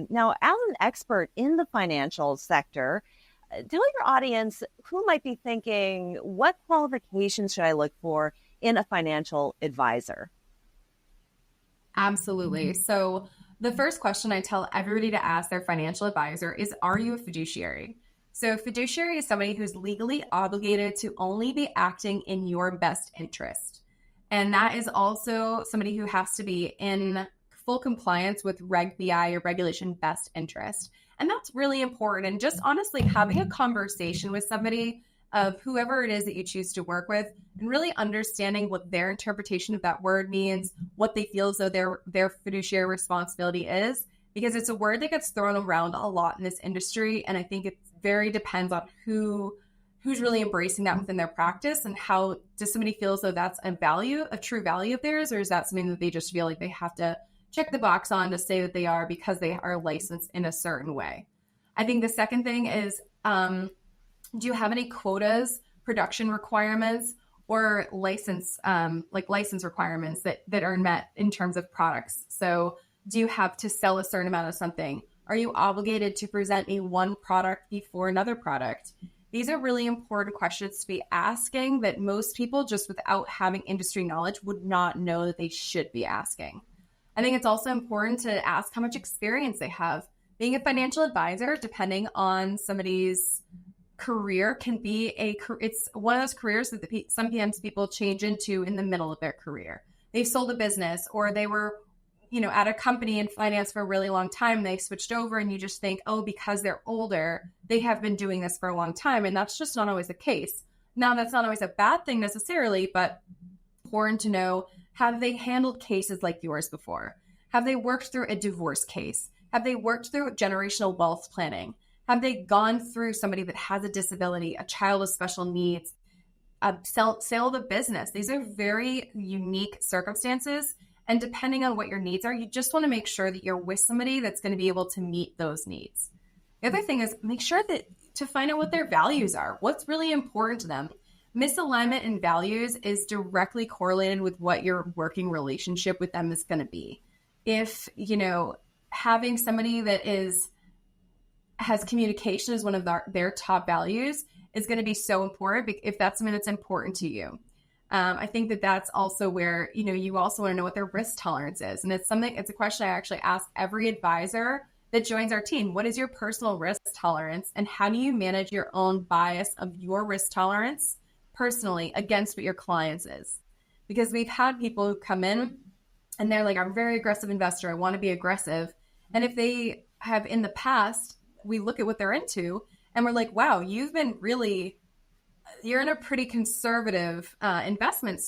Now, as an expert in the financial sector, tell your audience who might be thinking, what qualifications should I look for in a financial advisor? Absolutely. So the first question I tell everybody to ask their financial advisor is, are you a fiduciary? So fiduciary is somebody who's legally obligated to only be acting in your best interest. And that is also somebody who has to be in full compliance with Reg BI or regulation best interest. And that's really important. And just honestly having a conversation with somebody of whoever it is that you choose to work with and really understanding what their interpretation of that word means, what they feel as though their fiduciary responsibility is, because it's a word that gets thrown around a lot in this industry. And I think it very depends on who's really embracing that within their practice, and how does somebody feel as though that's a true value of theirs, or is that something that they just feel like they have to check the box on to say that they are because they are licensed in a certain way. I think the second thing is, do you have any quotas, production requirements, or license requirements that are met in terms of products? So do you have to sell a certain amount of something? Are you obligated to present one product before another product? These are really important questions to be asking that most people, just without having industry knowledge, would not know that they should be asking. I think it's also important to ask how much experience they have. Being a financial advisor, depending on somebody's career, can be it's one of those careers that sometimes people change into in the middle of their career. They sold a business, or they were, at a company in finance for a really long time. They switched over, and you just think, oh, because they're older, they have been doing this for a long time. And that's just not always the case. Now, that's not always a bad thing necessarily, but important to know, have they handled cases like yours before? Have they worked through a divorce case? Have they worked through generational wealth planning? Have they gone through somebody that has a disability, a child with special needs, a sale of a business? These are very unique circumstances. And depending on what your needs are, you just want to make sure that you're with somebody that's going to be able to meet those needs. The other thing is, make sure to find out what their values are. What's really important to them? Misalignment in values is directly correlated with what your working relationship with them is going to be. If, having somebody that has communication as one of their top values is going to be so important, if that's something that's important to you. I think that that's also where, you also want to know what their risk tolerance is. And it's a question I actually ask every advisor that joins our team. What is your personal risk tolerance, and how do you manage your own bias of your risk tolerance personally against what your clients is? Because we've had people who come in and they're like, I'm a very aggressive investor, I want to be aggressive. And if they have in the past, we look at what they're into and we're like, wow, you're in a pretty conservative investment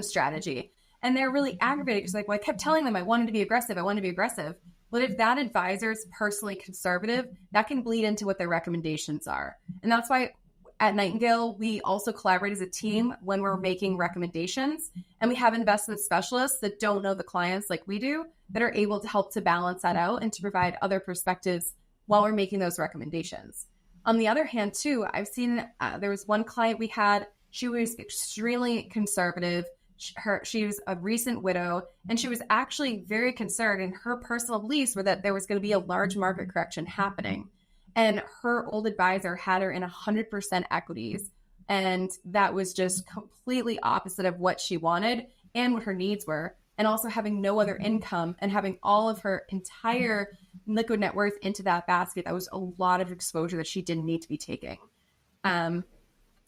strategy. And they're really aggravated because well, I kept telling them I wanted to be aggressive. But if that advisor is personally conservative, that can bleed into what their recommendations are. And that's why at Nightingale, we also collaborate as a team when we're making recommendations. And we have investment specialists that don't know the clients like we do, that are able to help to balance that out and to provide other perspectives while we're making those recommendations. On the other hand, too, I've seen there was one client we had. She was extremely conservative. She was a recent widow, and she was actually very concerned. And her personal beliefs were that there was going to be a large market correction happening. And her old advisor had her in 100% equities. And that was just completely opposite of what she wanted and what her needs were. And also having no other income and having all of her entire liquid net worth into that basket. That was a lot of exposure that she didn't need to be taking.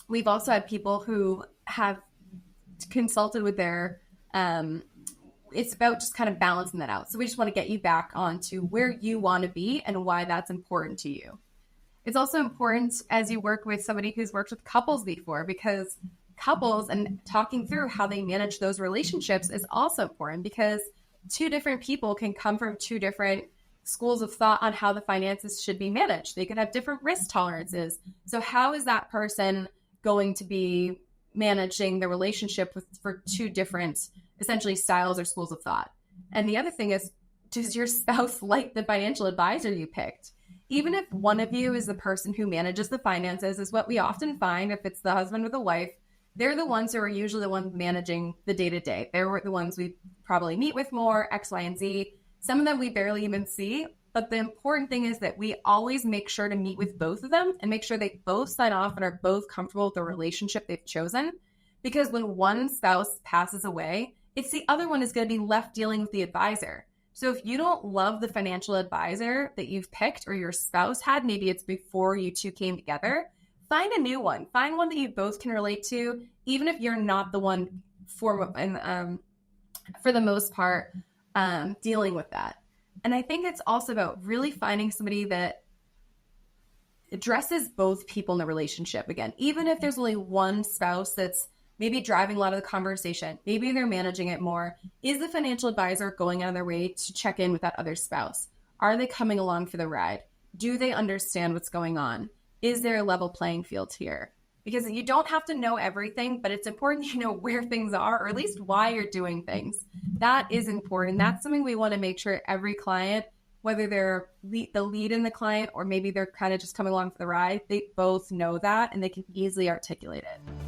We've also had people who have consulted with their, it's about just kind of balancing that out. So we just want to get you back onto where you want to be and why that's important to you. It's also important as you work with somebody who's worked with couples before, because couples and talking through how they manage those relationships is also important, because two different people can come from two different schools of thought on how the finances should be managed. They could have different risk tolerances. So how is that person going to be managing the relationship for two different, essentially, styles or schools of thought? And the other thing is, does your spouse like the financial advisor you picked? Even if one of you is the person who manages the finances, is what we often find. If it's the husband or the wife, they're the ones who are usually the ones managing the day-to-day. They're the ones we probably meet with more, X, Y, and Z. Some of them we barely even see, But the important thing is that we always make sure to meet with both of them and make sure they both sign off and are both comfortable with the relationship they've chosen. Because when one spouse passes away, it's the other one is going to be left dealing with the advisor. So if you don't love the financial advisor that you've picked or your spouse had, maybe it's before you two came together, find a new one. Find one that you both can relate to, even if you're not the one for the most part dealing with that. And I think it's also about really finding somebody that addresses both people in the relationship. Again, even if there's only one spouse that's maybe driving a lot of the conversation, maybe they're managing it more, is the financial advisor going out of their way to check in with that other spouse? Are they coming along for the ride? Do they understand what's going on? Is there a level playing field here? Because you don't have to know everything, but it's important you know where things are, or at least why you're doing things. That is important. That's something we want to make sure every client, whether they're the lead in the client or maybe they're kind of just coming along for the ride, they both know that and they can easily articulate it.